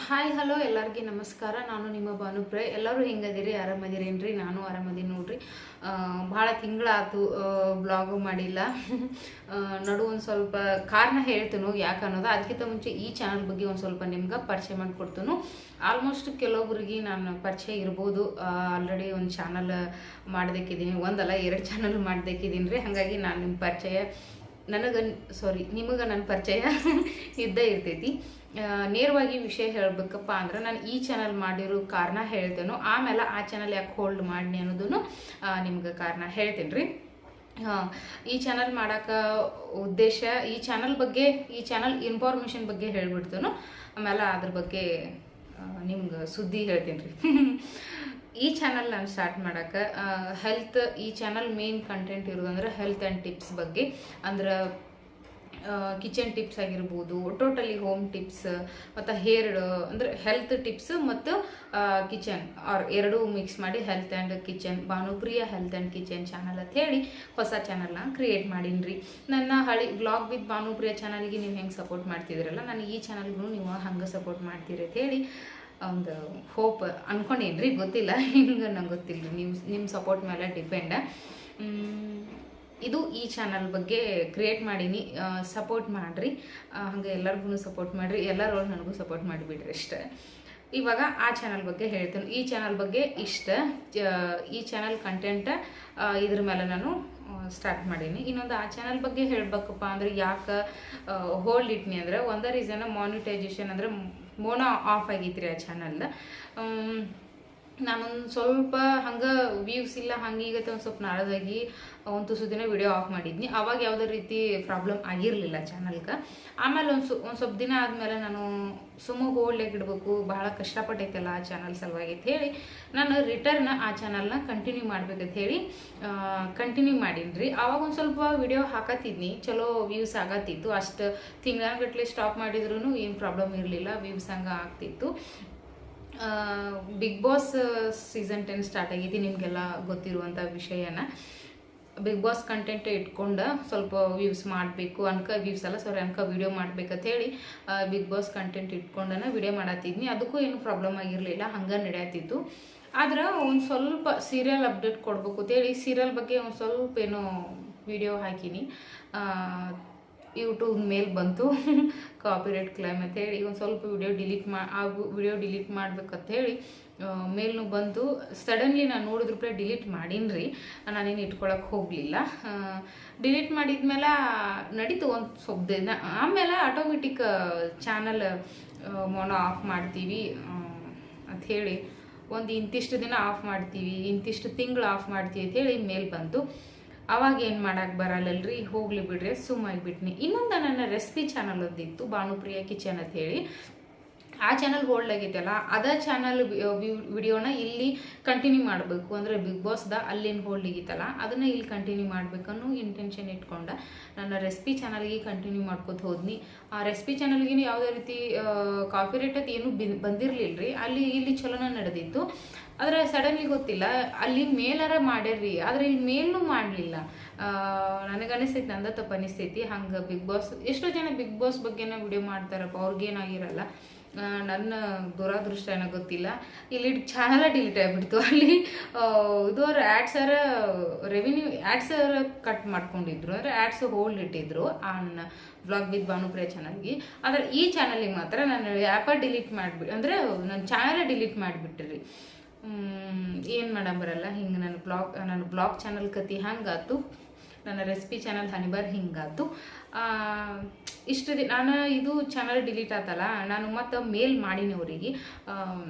Hi hello ಎಲ್ಲರಿಗೂ ನಮಸ್ಕಾರ. ನಾನು ನಿಮ್ಮ ಭಾನುಪ್ರಿಯ. ಎಲ್ಲರೂ ಹೆಂಗದಿರಿ? ಆರಾಮದಿರೇನ್ರಿ? ನಾನು ಆರಾಮದೀನಿ ನೋಡ್ರಿ. ಭಾಳ ತಿಂಗಳಾಯ್ತು ಬ್ಲಾಗು ಮಾಡಿಲ್ಲ. ನಡು ಒಂದು ಸ್ವಲ್ಪ ಕಾರಣ ಹೇಳ್ತೇನೆ ಯಾಕೆ ಅನ್ನೋದು. ಅದಕ್ಕಿಂತ ಮುಂಚೆ ಈ ಚಾನಲ್ ಬಗ್ಗೆ ಒಂದು ಸ್ವಲ್ಪ ನಿಮ್ಗೆ ಪರಿಚಯ ಮಾಡಿಕೊಡ್ತೇನೆ. ಆಲ್ಮೋಸ್ಟ್ ಕೆಲವೊಬ್ರಿಗೆ ನಾನು ಪರಿಚಯ ಇರ್ಬೋದು. ಆಲ್ರೆಡಿ ಒಂದು ಚಾನಲ್ ಮಾಡ್ದಕ್ಕಿದ್ದೀನಿ, ಒಂದಲ್ಲ ಎರಡು ಚಾನಲ್ ಮಾಡ್ದಕ್ಕಿದ್ದೀನಿ ರೀ. ಹಾಗಾಗಿ ನಾನು ನಿಮ್ಮ ಪರಿಚಯ ನಿಮಗೆ ನನ್ನ ಪರಿಚಯ ಇದ್ದೇ ಇರ್ತೈತಿ. ನೇರವಾಗಿ ವಿಷಯ ಹೇಳಬೇಕಪ್ಪ ಅಂದ್ರೆ ನಾನು ಈ ಚಾನಲ್ ಮಾಡಿರೋ ಕಾರಣ ಹೇಳ್ತೇನೋ, ಆಮೇಲೆ ಆ ಚಾನಲ್ ಯಾಕೆ ಹೋಲ್ಡ್ ಮಾಡಿ ಅನ್ನೋದನ್ನು ನಿಮ್ಗೆ ಕಾರಣ ಹೇಳ್ತೇನೆ ರೀ. ಈ ಚಾನಲ್ ಮಾಡೋಕೆ ಉದ್ದೇಶ, ಈ ಚಾನಲ್ ಇನ್ಫಾರ್ಮೇಷನ್ ಬಗ್ಗೆ ಹೇಳ್ಬಿಡ್ತೇನೋ, ಆಮೇಲೆ ಅದ್ರ ಬಗ್ಗೆ ನಿಮ್ಗೆ ಸುದ್ದಿ ಹೇಳ್ತೀನಿ ರೀ. ಈ ಚಾನಲ್ ನಾನು ಸ್ಟಾರ್ಟ್ ಮಾಡೋಕೆ ಈ ಚಾನಲ್ ಮೇನ್ ಕಂಟೆಂಟ್ ಇರೋದಂದ್ರೆ ಹೆಲ್ತ್ ಆ್ಯಂಡ್ ಟಿಪ್ಸ್ ಬಗ್ಗೆ. ಅಂದ್ರೆ ಕಿಚನ್ ಟಿಪ್ಸ್ ಆಗಿರ್ಬೋದು, ಟೋಟಲಿ ಹೋಮ್ ಟಿಪ್ಸ್ ಮತ್ತು ಅಂದರೆ ಹೆಲ್ತ್ ಟಿಪ್ಸ್ ಮತ್ತು ಕಿಚನ್ ಎರಡೂ ಮಿಕ್ಸ್ ಮಾಡಿ health and kitchen, Bhanupriya health and kitchen channel ಅಂತ ಹೇಳಿ ಹೊಸ ಚಾನಲ್ನ ಕ್ರಿಯೇಟ್ ಮಾಡೀನಿ ರೀ. ನನ್ನ ವ್ಲಾಗ್ ವಿತ್ ಭಾನುಪ್ರಿಯ ಚಾನಲ್ಗೆ ನೀವು ಹೆಂಗೆ ಸಪೋರ್ಟ್ ಮಾಡ್ತಿದ್ದೀರಲ್ಲ, ನಾನು ಈ ಚಾನಲ್ಗೂ ನೀವು ಹಂಗೆ ಸಪೋರ್ಟ್ ಮಾಡ್ತೀರಿ ಅಂತ ಹೇಳಿ ಒಂದು ಹೋಪ್ ಅನ್ಕೊಂಡೇನ್ರಿ. ಗೊತ್ತಿಲ್ಲ, ಹಿಂಗೆ ನಂಗೆ ಗೊತ್ತಿಲ್ಲ ರೀ. ನಿಮ್ಮ ಸಪೋರ್ಟ್ ಮೇಲೆ ಡಿಪೆಂಡ. ಇದು ಈ ಚಾನಲ್ ಬಗ್ಗೆ ಕ್ರಿಯೇಟ್ ಮಾಡೀನಿ. ಸಪೋರ್ಟ್ ಮಾಡಿರಿ, ಹಾಗೆ ಎಲ್ಲರಿಗೂ ಸಪೋರ್ಟ್ ಮಾಡಿರಿ. ಎಲ್ಲರೂ ನನಗೂ ಸಪೋರ್ಟ್ ಮಾಡಿಬಿಡ್ರಿ ಅಷ್ಟೇ. ಇವಾಗ ಆ ಚಾನಲ್ ಬಗ್ಗೆ ಹೇಳ್ತೇನೆ. ಈ ಚಾನಲ್ ಬಗ್ಗೆ ಈ ಚಾನಲ್ ಕಂಟೆಂಟ್ ಇದ್ರ ಮೇಲೆ ನಾನು ಸ್ಟಾರ್ಟ್ ಮಾಡೀನಿ. ಇನ್ನೊಂದು ಆ ಚಾನಲ್ ಬಗ್ಗೆ ಹೇಳಬೇಕಪ್ಪ ಅಂದ್ರೆ ಯಾಕೆ ಹೋಲ್ಡ್ ಇಟ್ನಿ ಅಂದ್ರೆ, ಒಂದೇ ರೀಸನ್ ಮಾನಿಟೈಸೇಷನ್ ಅಂದ್ರೆ ಮೋನೋ ಆಫ್ ಆಗೈತ್ರಿ ಆ ಚಾನಲ್. ನಾನೊಂದು ಸ್ವಲ್ಪ ಹಂಗೆ ವ್ಯೂಸ್ ಇಲ್ಲ ಹಂಗೀಗತ್ತೆ ಒಂದು ಸ್ವಲ್ಪ ನಾಳದಾಗಿ ಒಂದು ತುಸು ದಿನ ವಿಡಿಯೋ ಆಫ್ ಮಾಡಿದ್ನಿ. ಅವಾಗ ಯಾವುದೇ ರೀತಿ ಪ್ರಾಬ್ಲಮ್ ಆಗಿರಲಿಲ್ಲ ಚಾನಲ್ಗೆ. ಆಮೇಲೆ ಒಂದು ಸ್ವಲ್ಪ ದಿನ ಆದಮೇಲೆ ನಾನು ಹೋಲ್ಡಾಗಿ ಇಡಬೇಕು, ಬಹಳ ಕಷ್ಟಪಟ್ಟೈತಲ್ಲ ಆ ಚಾನಲ್ ಸಲುವಾಗಿ ಅಂತ ಹೇಳಿ ನಾನು ರಿಟರ್ನ್ ಆ ಚಾನಲ್ನ ಕಂಟಿನ್ಯೂ ಮಾಡ್ಬೇಕಂತ ಹೇಳಿ ಕಂಟಿನ್ಯೂ ಮಾಡೀನಿ ರೀ. ಆವಾಗ ಒಂದು ಸ್ವಲ್ಪ ವಿಡಿಯೋ ಹಾಕತ್ತಿದ್ನಿ, ಚಲೋ ವ್ಯೂಸ್ ಆಗತ್ತಿತ್ತು. ಅಷ್ಟು ತಿಂಗಳಗಟ್ಲೆ ಸ್ಟಾಪ್ ಮಾಡಿದ್ರೂ ಏನು ಪ್ರಾಬ್ಲಮ್ ಇರಲಿಲ್ಲ, ವ್ಯೂಸ್ ಹಂಗೆ ಆಗ್ತಿತ್ತು. ಬಿಗ್ ಬಾಸ್ ಸೀಸನ್ 10 ಸ್ಟಾರ್ಟ್ ಆಗೈತಿ, ನಿಮಗೆಲ್ಲ ಗೊತ್ತಿರುವಂಥ ವಿಷಯನ. ಬಿಗ್ ಬಾಸ್ ಕಂಟೆಂಟ್ ಇಟ್ಕೊಂಡು ಸ್ವಲ್ಪ ವ್ಯೂಸ್ ಮಾಡಬೇಕು ಅನ್ಕ ವಿಡಿಯೋ ಮಾಡ್ಬೇಕಂತ ಹೇಳಿ ಬಿಗ್ ಬಾಸ್ ಕಂಟೆಂಟ್ ಇಟ್ಕೊಂಡನ ವಿಡಿಯೋ ಮಾಡತ್ತಿದ್ನಿ. ಅದಕ್ಕೂ ಏನು ಪ್ರಾಬ್ಲಮ್ ಆಗಿರಲಿಲ್ಲ, ಹಂಗೆ ನಡೆಯತ್ತಿತ್ತು. ಆದ್ರೆ ಒಂದು ಸ್ವಲ್ಪ ಸೀರಿಯಲ್ ಅಪ್ಡೇಟ್ ಕೊಡ್ಬೇಕು ಅಂತೇಳಿ ಸೀರಿಯಲ್ ಬಗ್ಗೆ ಒಂದು ಸ್ವಲ್ಪ ಏನೋ ವಿಡಿಯೋ ಹಾಕೀನಿ. ಯೂಟ್ಯೂಬ್ ಮೇಲೆ ಬಂತು ಕಾಪಿರೈಟ್ ಕ್ಲೈಮ್ ಅಂತ ಹೇಳಿ ಒಂದು ಸ್ವಲ್ಪ ವಿಡಿಯೋ ಡಿಲೀಟ್ ಮಾಡ್ಬೇಕಂತ ಹೇಳಿ ಮೇಲೂ ಬಂತು. ಸಡನ್ಲಿ ನಾನು ನೋಡಿದ್ರೂ ಡಿಲೀಟ್ ಮಾಡೀನಿ ರೀ. ನಾನೇನು ಇಟ್ಕೊಳಕ್ಕೆ ಹೋಗಲಿಲ್ಲ. ಡಿಲೀಟ್ ಮಾಡಿದ್ಮೇಲೆ ನಡೀತು ಒಂದು ಸ್ವಲ್ಪ ದಿನ. ಆಮೇಲೆ ಆಟೋಮೆಟಿಕ್ ಚಾನಲ್ ಮೋನೋ ಆಫ್ ಮಾಡ್ತೀವಿ ಅಂಥೇಳಿ ಇಂತಿಷ್ಟು ದಿನ ಆಫ್ ಮಾಡ್ತೀವಿ, ಇಂತಿಷ್ಟು ತಿಂಗಳು ಆಫ್ ಮಾಡ್ತೀವಿ ಅಂಥೇಳಿ ಮೇಲ್ ಬಂತು. ಅವಾಗ ಏನು ಮಾಡೋಕ್ಕೆ ಬರಲ್ಲಲ್ರಿ, ಹೋಗ್ಲಿ ಬಿಡ್ರಿ ಸುಮ್ಮಾಗಿಬಿಟ್ನಿ. ಇನ್ನೊಂದು ನನ್ನ ರೆಸಿಪಿ ಚಾನಲ್ ಒಂದಿತ್ತು, ಭಾನುಪ್ರಿಯ ಕಿಚನ್ ಅಂತ ಹೇಳಿ. ಆ ಚಾನಲ್ ಹೋಲ್ಡ್ ಆಗೈತಲ್ಲ, ಅದೇ ಚಾನಲ್ ವಿಡಿಯೋನ ಇಲ್ಲಿ ಕಂಟಿನ್ಯೂ ಮಾಡಬೇಕು ಅಂದರೆ ಬಿಗ್ ಬಾಸ್ದ ಅಲ್ಲೇನು ಹೋಲ್ಡ್ ಆಗಿತ್ತಲ್ಲ ಅದನ್ನು ಇಲ್ಲಿ ಕಂಟಿನ್ಯೂ ಮಾಡ್ಬೇಕನ್ನೋ ಇಂಟೆನ್ಷನ್ ಇಟ್ಕೊಂಡ ನನ್ನ ರೆಸಿಪಿ ಚಾನಲ್ಗೆ ಕಂಟಿನ್ಯೂ ಮಾಡ್ಕೊತ ಹೋದ್ನಿ. ಆ ರೆಸಿಪಿ ಚಾನಲ್ಗಿನ ಯಾವುದೇ ರೀತಿ ಕಾಪಿರೈಟ್ ಅದು ಏನೂ ಬಂದಿರಲಿಲ್ಲ ರೀ. ಇಲ್ಲಿ ಚಲೋನ ನಡೆದಿತ್ತು. ಆದರೆ ಸಡನ್ಲಿ ಗೊತ್ತಿಲ್ಲ, ಅಲ್ಲಿ ಮೇಲಾರ ಮಾಡ್ಯಾರ್ರಿ, ಆದರೆ ಇಲ್ಲಿ ಮೇಲೂ ಮಾಡಲಿಲ್ಲ. ನನಗನಿಸ್ತೈತಿ, ನಂದ ತಪ್ಪು ಅನಿಸ್ತೈತಿ. ಹಂಗೆ ಬಿಗ್ ಬಾಸ್ ಎಷ್ಟೋ ಜನ ಬಿಗ್ ಬಾಸ್ ಬಗ್ಗೆನ ವಿಡಿಯೋ ಮಾಡ್ತಾರಪ್ಪ, ಅವ್ರಿಗೇನಾಗಿರಲ್ಲ. ನನ್ನ ದುರಾದೃಷ್ಟ ಏನೋ ಗೊತ್ತಿಲ್ಲ, ಇಲ್ಲಿ ಚಾನಲ ಡಿಲೀಟ್ ಆಗಿಬಿಡ್ತು. ಅಲ್ಲಿ ಇದವ್ರು ಆ್ಯಡ್ಸ್ ಕಟ್ ಮಾಡ್ಕೊಂಡಿದ್ರು, ಅಂದರೆ ಆ್ಯಡ್ಸ್ ಹೋಲ್ಡ್ ಇಟ್ಟಿದ್ರು ಆ ವ್ಲಾಗ್ ವಿತ್ ಭಾನುಪ್ರಿಯ ಚಾನಲ್ಗೆ. ಆದರೆ ಈ ಚಾನಲಿಗೆ ಮಾತ್ರ ನಾನು ಆ್ಯಪ ಡಿಲೀಟ್ ಅಂದರೆ ನನ್ನ ಚಾನಲೇ ಡಿಲೀಟ್ ಮಾಡಿಬಿಟ್ರಿ. ಏನು ಮಾಡಂಬರಲ್ಲ. ಹಿಂಗೆ ನನ್ನ ಬ್ಲಾಗ್ ಚಾನಲ್ ಕತಿ ಹಂಗಾತು, ನನ್ನ ರೆಸಿಪಿ ಚಾನಲ್ ಹನಿಬಾರ್ ಹಿಂಗಾತು. ಇಷ್ಟು ನಾನು ಇದು ಚಾನಲ್ ಡಿಲೀಟ್ ಆತಲ್ಲ, ನಾನು ಮತ್ತು ಮೇಲ್ ಮಾಡೀನಿ ಅವರಿಗೆ.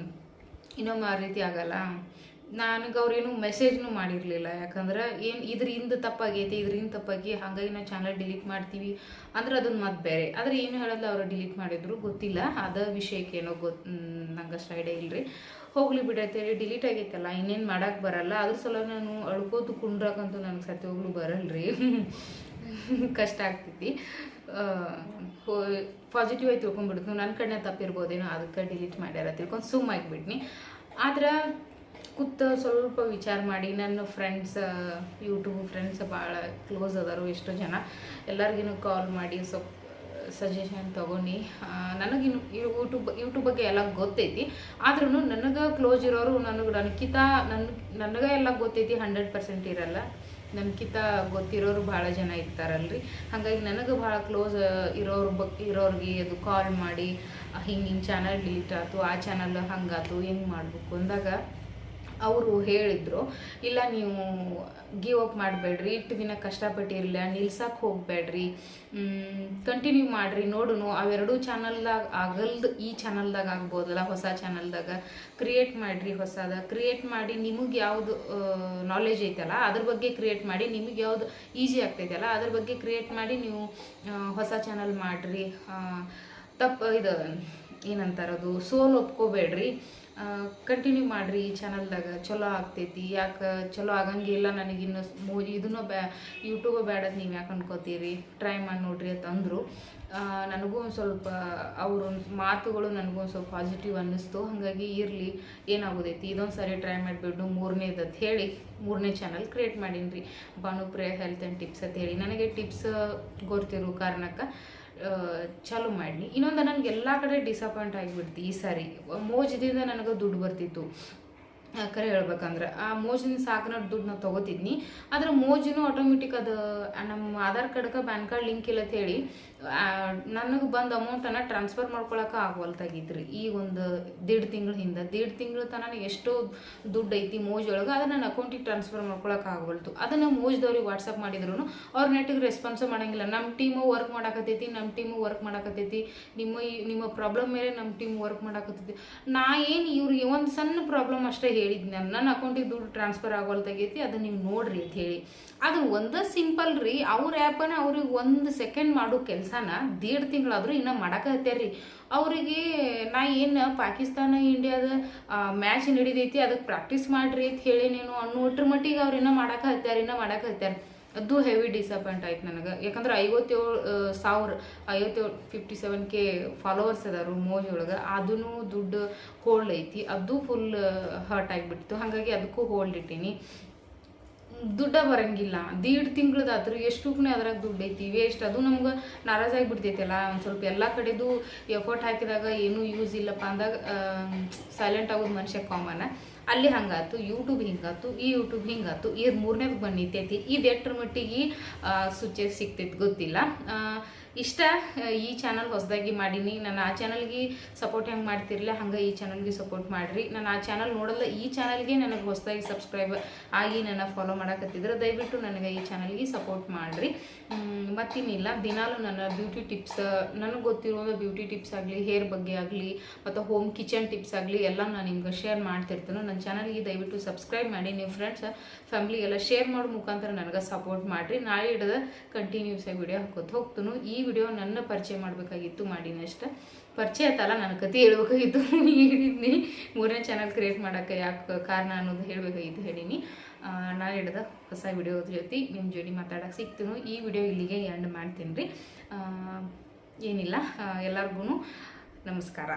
ಇನ್ನೊಮ್ಮೆ ಆ ರೀತಿ ಆಗಲ್ಲ. ನನಗೆ ಅವ್ರೇನು ಮೆಸೇಜ್ನೂ ಮಾಡಿರಲಿಲ್ಲ, ಯಾಕಂದ್ರೆ ಇದರಿಂದ ತಪ್ಪಾಗಿ ಹಾಗಾಗಿ ನಾವು ಚಾನಲ್ ಡಿಲೀಟ್ ಮಾಡ್ತೀವಿ ಅಂದ್ರೆ ಅದನ್ನು ಮತ್ತೆ ಬೇರೆ. ಆದರೆ ಏನು ಹೇಳೋದು ಅವರು ಡಿಲೀಟ್ ಮಾಡಿದ್ರು ಗೊತ್ತಿಲ್ಲ, ಅದ ವಿಷಯಕ್ಕೆ ಏನೋ ನಂಗೆ ಅಷ್ಟು ಐಡಿಯಾ ಇಲ್ಲರಿ. ಹೋಗ್ಲಿ ಬಿಡತ್ತೇಳಿ ಡಿಲೀಟ್ ಆಗೈತಲ್ಲ, ಇನ್ನೇನು ಮಾಡೋಕ್ಕೆ ಬರಲ್ಲ. ಅದ್ರ ಸಲ ನಾನು ಅಳ್ಕೋದು ಕುಂಡ್ರಾಕಂತೂ ನನಗೆ ಸತಿ ಹೋಗ್ಲು ಬರಲ್ರಿ, ಕಷ್ಟ ಆಗ್ತೈತಿ. ಪಾಸಿಟಿವ್ ಆಗಿ ತಿಳ್ಕೊಂಡ್ಬಿಡ್ತು, ನನ್ನ ಕಡೆ ತಪ್ಪಿರ್ಬೋದೇನೋ, ಅದಕ್ಕೆ ಡಿಲೀಟ್ ಮಾಡ್ಯಾರ ತಿಳ್ಕೊಂಡು ಸುಮ್ಮಾಗಿಬಿಟ್ನಿ. ಆದ್ರೆ ಸ್ವಲ್ಪ ವಿಚಾರ ಮಾಡಿ ನನ್ನ ಯೂಟ್ಯೂಬ್ ಫ್ರೆಂಡ್ಸ್ ಭಾಳ ಕ್ಲೋಸ್ ಅದಾರು, ಎಷ್ಟೋ ಜನ. ಎಲ್ಲರಿಗೂ ಕಾಲ್ ಮಾಡಿ ಸ್ವಲ್ಪ ಸಜೆಷನ್ ತೊಗೊಂಡು ನನಗೆ ಯೂಟ್ಯೂಬ್ ಬಗ್ಗೆ ಎಲ್ಲ ಗೊತ್ತೈತಿ. ಆದ್ರೂ ನನಗೆ ಕ್ಲೋಸ್ ಇರೋರು ನನಗೆ ಎಲ್ಲ ಗೊತ್ತೈತಿ 100% ಇರಲ್ಲ. ನನಗಿಂತ ಗೊತ್ತಿರೋರು ಭಾಳ ಜನ ಇರ್ತಾರಲ್ರಿ. ಹಾಗಾಗಿ ನನಗೆ ಭಾಳ ಕ್ಲೋಸ್ ಇರೋರಿಗೆ ಅದು ಕಾಲ್ ಮಾಡಿ ಹಿಂಗೆ ಚಾನಲ್ ಡಿಲೀಟ್ ಆಯ್ತು, ಆ ಚಾನಲ್ ಹಂಗಾತು, ಹೆಂಗೆ ಮಾಡಬೇಕು ಅಂದಾಗ ಅವರು ಹೇಳಿದರು, ಇಲ್ಲ ನೀವು ಗಿವ್ ಅಪ್ ಮಾಡಬೇಡ್ರಿ, ಇಷ್ಟು ದಿನ ಕಷ್ಟಪಟ್ಟಿರಲಿಲ್ಲ, ನಿಲ್ಸಕ್ಕೆ ಹೋಗಬೇಡ್ರಿ, ಕಂಟಿನ್ಯೂ ಮಾಡಿರಿ, ನೋಡುನು ಅವೆರಡೂ ಚಾನಲ್ದಾಗ ಆಗಲ್ದು ಈ ಚಾನಲ್ದಾಗ ಆಗ್ಬೋದಲ್ಲ, ಹೊಸ ಚಾನಲ್ದಾಗ ಕ್ರಿಯೇಟ್ ಮಾಡಿರಿ. ಕ್ರಿಯೇಟ್ ಮಾಡಿ ನಿಮಗೆ ಯಾವುದು ನಾಲೆಜ್ ಐತಲ್ಲ ಅದ್ರ ಬಗ್ಗೆ ಕ್ರಿಯೇಟ್ ಮಾಡಿ, ನಿಮಗೆ ಯಾವುದು ಈಸಿ ಆಗ್ತೈತಲ್ಲ ಅದ್ರ ಬಗ್ಗೆ ಕ್ರಿಯೇಟ್ ಮಾಡಿ ನೀವು ಹೊಸ ಚಾನಲ್ ಮಾಡಿರಿ. ಇದು ಏನಂತಾರದು, ಸೋಲ್ ಒಪ್ಕೋಬೇಡ್ರಿ, ಕಂಟಿನ್ಯೂ ಮಾಡಿರಿ ಈ ಚಾನಲ್ದಾಗ, ಚಲೋ ಆಗ್ತೈತಿ. ಯಾಕೆ ಚಲೋ ಆಗಂಗಿಲ್ಲ, ನನಗಿನ್ನು ಇದನ್ನೂ ಯೂಟ್ಯೂಬ ಬೇಡದು ನೀವು ಯಾಕೆ ಅನ್ಕೋತೀರಿ, ಟ್ರೈ ಮಾಡಿ ನೋಡ್ರಿ ಅಂತಂದರು. ನನಗೂ ಒಂದು ಸ್ವಲ್ಪ ಅವ್ರ ಮಾತುಗಳು ನನಗೂ ಒಂದು ಸ್ವಲ್ಪ ಪಾಸಿಟಿವ್ ಅನ್ನಿಸ್ತು. ಹಾಗಾಗಿ ಇರಲಿ, ಏನಾಗೋದೈತಿ, ಇದೊಂದು ಸರಿ ಟ್ರೈ ಮಾಡಿಬಿಟ್ಟು ಮೂರನೇದು ಅಂತ ಹೇಳಿ 3ನೇ ಚಾನಲ್ ಕ್ರಿಯೇಟ್ ಮಾಡೀನಿ ರೀ, ಭಾನುಪ್ರಿಯ ಹೆಲ್ತ್ ಆ್ಯಂಡ್ ಟಿಪ್ಸ್ ಅಂತ ಹೇಳಿ. ನನಗೆ ಟಿಪ್ಸ್ ಗೊತ್ತಿರೋ ಕಾರಣಕ್ಕೆ ಚಾಲು ಮಾಡಿ. ಇನ್ನೊಂದು, ನನಗೆ ಎಲ್ಲ ಕಡೆ ಡಿಸಪಾಯಿಂಟ್ ಆಗಿಬಿಡ್ತಿ ಈ ಸಾರಿ. ಮೋಜದಿಂದ ನನಗೆ ದುಡ್ಡು ಬರ್ತಿತ್ತು ಕರೆ ಹೇಳ್ಬೇಕಂದ್ರೆ. ಆ ಮೋಜಿನ ಸಾಕನ ದುಡ್ಡು ನಾವು ತೊಗೋತಿದ್ನಿ. ಆದರೆ ಮೋಜಿನೂ ಆಟೋಮೆಟಿಕ್ ಅದು ನಮ್ಮ ಆಧಾರ್ ಕಾರ್ಡ್ಗೆ ಪ್ಯಾನ್ ಕಾರ್ಡ್ ಲಿಂಕ್ ಇಲ್ಲ ಅಂತ ಹೇಳಿ ನನಗೆ ಬಂದ ಅಮೌಂಟನ್ನು ಟ್ರಾನ್ಸ್ಫರ್ ಮಾಡ್ಕೊಳಕ್ಕೆ ಆಗವಲ್ತಾಗಿದ್ರಿ. ಈಗ ಒಂದು 1.5 ತಿಂಗಳ ಹಿಂದೆ 1.5 ತಿಂಗಳ ತನಕ ಎಷ್ಟೋ ದುಡ್ಡು ಐತಿ ಮೋಜೊಳಗೆ, ಅದನ್ನು ನನ್ನ ಅಕೌಂಟಿಗೆ ಟ್ರಾನ್ಸ್ಫರ್ ಮಾಡ್ಕೊಳಕ್ಕೆ ಆಗವಲ್ತು. ಅದನ್ನು ಮೋಜ್ದವ್ರಿಗೆ ವಾಟ್ಸಪ್ ಮಾಡಿದ್ರು ಅವ್ರ ನೆಟ್ಟಿಗೆ ರೆಸ್ಪಾನ್ಸು ಮಾಡೋಂಗಿಲ್ಲ. ನಮ್ಮ ಟೀಮು ವರ್ಕ್ ಮಾಡಾಕತ್ತೈತಿ, ನಿಮ್ಮ ಪ್ರಾಬ್ಲಮ್ ಮೇಲೆ ನಮ್ಮ ಟೀಮ್ ವರ್ಕ್ ಮಾಡಾಕತ್ತೈತಿ. ನಾ ಏನು ಇವ್ರಿಗೆ ಒಂದು ಸಣ್ಣ ಪ್ರಾಬ್ಲಮ್ ಅಷ್ಟೇ ಹೇಳಿದ್ನಿ, ನನ್ನ ಅಕೌಂಟಿಗೆ ದುಡ್ಡು ಟ್ರಾನ್ಸ್ಫರ್ ಆಗೋಲ್ತಾಗೈತಿ, ಅದನ್ನು ನೀವು ನೋಡ್ರಿ ಅಂತ ಹೇಳಿ. ಅದು ಒಂದು ಸಿಂಪಲ್ ರೀ. ಅವ್ರ ಆ್ಯಪನ್ನು ಅವ್ರಿಗೆ 1 ಸೆಕೆಂಡ್ ಮಾಡೋ ಕೆಲಸನ 1.5 ತಿಂಗಳಾದರೂ ಇನ್ನೂ ಮಾಡಾಕತ್ಯಾರ್ರಿ. ಅವರಿಗೆ ನಾ ಏನು ಪಾಕಿಸ್ತಾನ ಇಂಡಿಯಾದ ಮ್ಯಾಚ್ ನಡೀತೈತಿ ಅದಕ್ಕೆ ಪ್ರಾಕ್ಟೀಸ್ ಮಾಡಿರಿ ಅಂತ ಹೇಳಿ ನೀನು ಅನ್ನೋಟ್ರ ಮಟ್ಟಿಗೆ ಅವ್ರು ಇನ್ನೂ ಮಾಡಾಕತ್ಯಾರ. ಅದು ಹೆವಿ ಡಿಸಪಾಯಿಂಟ್ ಆಯ್ತು ನನಗೆ. ಯಾಕಂದ್ರೆ 57K ಫಾಲೋವರ್ಸ್ ಅದಾರು ಮೋಜ್ ಒಳಗೆ, ಅದೂ ದುಡ್ಡು ಹೋಲ್ಡ್ ಐತಿ, ಅದು ಫುಲ್ ಹರ್ಟ್ ಆಗಿಬಿಡ್ತು. ಹಾಗಾಗಿ ಅದಕ್ಕೂ ಹೋಲ್ಡ್ ಇಟ್ಟೀನಿ. ದುಡ್ಡ ಬರಂಗಿಲ್ಲ, 1.5 ತಿಂಗಳದಾದ್ರೂ ಎಷ್ಟುಕ್ಕೂ ಅದ್ರಾಗ ದುಡ್ಡು ಐತಿ, ವೇಸ್ಟ್. ಅದು ನಮ್ಗೆ ನಾರಾಜಾಗಿಬಿಡ್ತೈತಲ್ಲ. ಒಂದು ಸ್ವಲ್ಪ ಎಲ್ಲ ಕಡೆದು ಎಫರ್ಟ್ ಹಾಕಿದಾಗ ಏನೂ ಯೂಸ್ ಇಲ್ಲಪ್ಪ ಅಂದಾಗ ಸೈಲೆಂಟ್ ಆಗೋದು ಮನುಷ್ಯ ಕಾಮನ್. ಅಲ್ಲಿ ಹಂಗಾತು, ಯೂಟ್ಯೂಬ್ ಹಿಂಗಾತು, ಈ ಯೂಟ್ಯೂಬ್ ಹಿಂಗಾತು, ಈ 3ನೇದು ಬಂದಿತ್ತೈತಿ. ಇದು ಎಷ್ಟರ ಮಟ್ಟಿಗೆ ಸುಚ್ಚೆ ಸಿಗ್ತೈತಿ ಗೊತ್ತಿಲ್ಲ. ಇಷ್ಟ ಈ ಚಾನಲ್ ಹೊಸದಾಗಿ ಮಾಡೀನಿ. ನಾನು ಆ ಚಾನಲ್ಗೆ ಸಪೋರ್ಟ್ ಹೆಂಗೆ ಮಾಡ್ತಿರಲಿಲ್ಲ ಹಂಗೆ ಈ ಚಾನಲ್ಗೆ ಸಪೋರ್ಟ್ ಮಾಡಿರಿ. ನಾನು ಆ ಚಾನಲ್ ನೋಡಲ್ಲ, ಈ ಚಾನಲ್ಗೆ ನನಗೆ ಹೊಸದಾಗಿ ಸಬ್ಸ್ಕ್ರೈಬ್ ಆಗಿ ನನ್ನ ಫಾಲೋ ಮಾಡಕತ್ತಿದ್ರೆ ದಯವಿಟ್ಟು ನನಗೆ ಈ ಚಾನಲ್ಗೆ ಸಪೋರ್ಟ್ ಮಾಡಿರಿ. ಮತ್ತಿನ್ನಿಲ್ಲ, ದಿನಾಲು ನನ್ನ ಬ್ಯೂಟಿ ಟಿಪ್ಸ್, ನನಗೆ ಗೊತ್ತಿರೋ ಬ್ಯೂಟಿ ಟಿಪ್ಸ್ ಆಗಲಿ, ಹೇರ್ ಬಗ್ಗೆ ಆಗಲಿ, ಮತ್ತು ಹೋಮ್ ಕಿಚನ್ ಟಿಪ್ಸ್ ಆಗಲಿ ಎಲ್ಲ ನಾನು ನಿಮ್ಗೆ ಶೇರ್ ಮಾಡ್ತಿರ್ತೇನೆ. ನನ್ನ ಚಾನಲ್ಗೆ ದಯವಿಟ್ಟು ಸಬ್ಸ್ಕ್ರೈಬ್ ಮಾಡಿ, ನಿಮ್ಮ ಫ್ರೆಂಡ್ಸ್ ಫ್ಯಾಮಿಲಿ ಎಲ್ಲ ಶೇರ್ ಮಾಡೋ ಮುಖಾಂತರ ನನಗೆ ಸಪೋರ್ಟ್ ಮಾಡಿರಿ. ನಾಳೆ ಹಿಡಿದ ಕಂಟಿನ್ಯೂಸ್ ಆಗಿ ವಿಡಿಯೋ ಹಾಕೋದು ಹೋಗ್ತನು. ಈ ವಿಡಿಯೋ ನನ್ನ ಪರಿಚಯ ಮಾಡಬೇಕಾಗಿತ್ತು, ಮಾಡೀನಿ ಅಷ್ಟೇ. ಪರಿಚಯ ಆಯ್ತಲ್ಲ, ನನ್ನ ಕತೆ ಹೇಳ್ಬೇಕಾಗಿತ್ತು, ಹೇಳಿದ್ನಿ. 3ನೇ ಚಾನಲ್ ಕ್ರಿಯೇಟ್ ಮಾಡೋಕ್ಕೆ ಯಾಕೆ ಕಾರಣ ಅನ್ನೋದು ಹೇಳಬೇಕಾಗಿತ್ತು, ಹೇಳೀನಿ. ನಾಳೆ ಹಿಡಿದ ಹೊಸ ವಿಡಿಯೋದ ಜೊತೆ ನಿಮ್ಮ ಜೋಡಿ ಮಾತಾಡೋಕೆ ಸಿಗ್ತೀನಿ. ಈ ವಿಡಿಯೋ ಇಲ್ಲಿಗೆ ಎಂಡ್ ಮಾಡ್ತೀನಿ ರೀ. ಏನಿಲ್ಲ, ಎಲ್ಲರಿಗೂ ನಮಸ್ಕಾರ.